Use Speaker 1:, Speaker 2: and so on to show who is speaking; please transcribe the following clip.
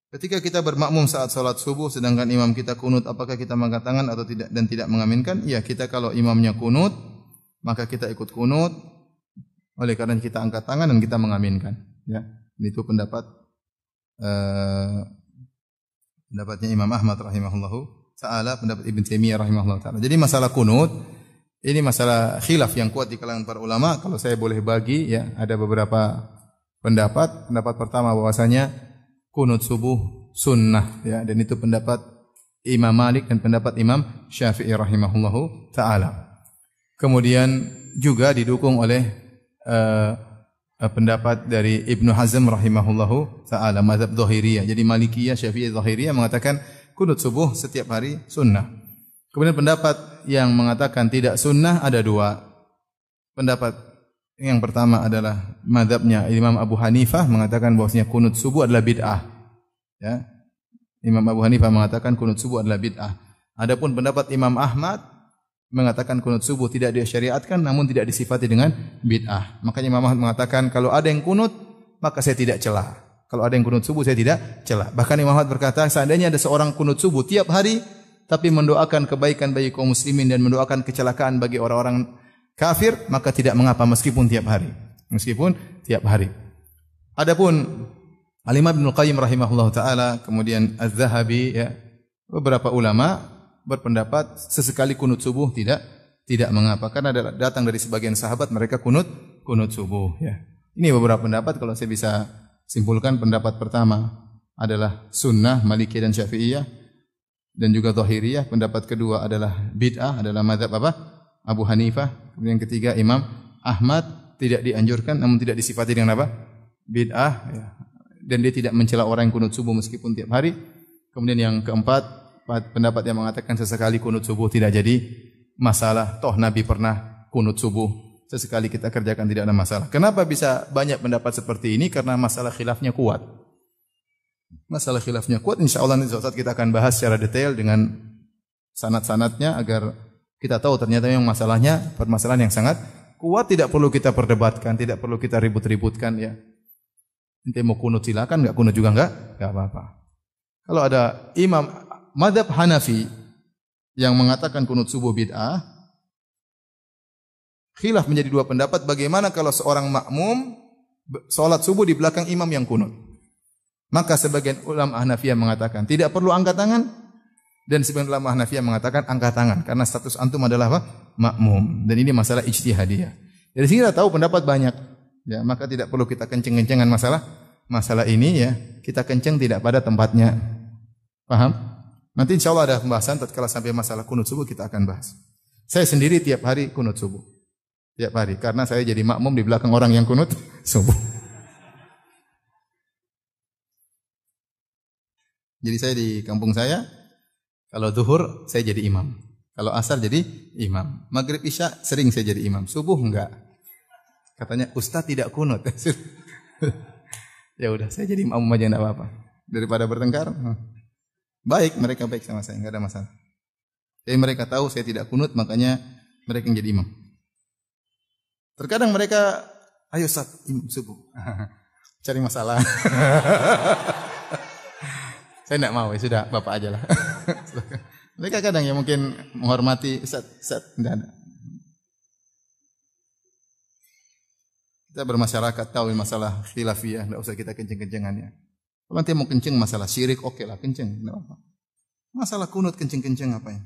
Speaker 1: Ketika kita bermakmum saat salat subuh sedangkan imam kita kunut, apakah kita mengangkat tangan atau tidak dan tidak mengaminkan? Ya, kita kalau imamnya kunut, maka kita ikut kunut. Oleh karena kita angkat tangan dan kita mengaminkan. Ya, itu pendapatnya Imam Ahmad rahimahullahu taala, pendapat Ibn Taimiyah rahimahullahu taala. Jadi masalah kunut ini masalah khilaf yang kuat di kalangan para ulama. Kalau saya boleh bagi, ya, ada beberapa pendapat. Pendapat pertama bahwasanya kunut subuh sunnah, ya, dan itu pendapat Imam Malik dan pendapat Imam Syafi'i rahimahullahu taala. Kemudian juga didukung oleh pendapat dari Ibnu Hazm rahimahullahu taala, mazhab Zahiriyah. Jadi Malikiyah, Syafi'iyah, Zahiriyah mengatakan kunut subuh setiap hari sunnah. Kemudian pendapat yang mengatakan tidak sunnah ada dua. Pendapat yang pertama adalah mazhabnya Imam Abu Hanifah mengatakan bahwasanya kunut subuh adalah bid'ah. Ya. Imam Abu Hanifah mengatakan kunut subuh adalah bid'ah. Adapun pendapat Imam Ahmad mengatakan kunut subuh tidak disyariatkan namun tidak disifati dengan bid'ah. Makanya Imam Ahmad mengatakan kalau ada yang kunut maka saya tidak cela. Kalau ada yang kunut subuh saya tidak cela. Bahkan Imam Ahmad berkata seandainya ada seorang kunut subuh tiap hari tapi mendoakan kebaikan bagi kaum muslimin dan mendoakan kecelakaan bagi orang-orang kafir, maka tidak mengapa meskipun tiap hari. Meskipun tiap hari. Adapun Al-Imam Ibnu Qayyim rahimahullahu taala, kemudian Az-Zahabi, ya, beberapa ulama berpendapat sesekali kunut subuh tidak mengapa karena datang dari sebagian sahabat mereka kunut subuh, ya. Ini beberapa pendapat. Kalau saya bisa simpulkan, pendapat pertama adalah sunnah Malikiyah dan Syafi'iyah dan juga Zahiriyah. Pendapat kedua adalah bid'ah, adalah mazhab apa? Abu Hanifah. Kemudian yang ketiga Imam Ahmad, tidak dianjurkan namun tidak disifati dengan apa? Bid'ah, ya. Dan dia tidak mencela orang yang kunut subuh meskipun tiap hari. Kemudian yang keempat, pendapat yang mengatakan sesekali kunut subuh tidak jadi masalah. Toh Nabi pernah kunut subuh. Sesekali kita kerjakan tidak ada masalah. Kenapa bisa banyak pendapat seperti ini? Karena masalah khilafnya kuat. Masalah khilafnya kuat. InsyaAllah nanti suatu saat kita akan bahas secara detail dengan sanad-sanadnya agar kita tahu ternyata yang masalahnya permasalahan yang sangat kuat, tidak perlu kita perdebatkan, tidak perlu kita ribut-ributkan, ya. Ente mau kunut silakan, enggak kunut juga enggak apa-apa. Kalau ada imam mazhab Hanafi yang mengatakan kunut subuh bid'ah, khilaf menjadi dua pendapat. Bagaimana kalau seorang makmum salat subuh di belakang imam yang kunut? Maka sebagian ulama Hanafiyah mengatakan tidak perlu angkat tangan. Dan sebagian ulama Hanafiyah mengatakan angkat tangan karena status antum adalah apa? Makmum. Dan ini masalah ijtihadiyah. Dari sini kita tahu pendapat banyak. Ya, maka tidak perlu kita kenceng-kencengan masalah ini, ya. Kita kenceng tidak pada tempatnya. Paham? Nanti insyaallah ada pembahasan tatkala sampai masalah kunut subuh kita akan bahas. Saya sendiri tiap hari kunut subuh. Tiap hari karena saya jadi makmum di belakang orang yang kunut subuh. Jadi saya di kampung saya kalau zuhur saya jadi imam. Kalau asar jadi imam. Maghrib isya sering saya jadi imam. Subuh enggak. Katanya ustaz tidak kunut. Ya udah saya jadi imam aja enggak apa-apa. Daripada bertengkar. Baik, mereka baik sama saya, enggak ada masalah. Jadi mereka tahu saya tidak kunut, makanya mereka yang jadi imam. Terkadang mereka, ayo ustaz, imam subuh. Cari masalah. Saya tidak mau, ya sudah, bapak aja lah. Mereka kadang ya mungkin menghormati Ustaz, tidak ada. Kita bermasyarakat tahu masalah khilafiyah, tidak usah kita kenceng-kencengannya. Kalau nanti mau kenceng masalah syirik, oke lah kenceng, tidak apa. Masalah kunut kenceng-kenceng apa ya?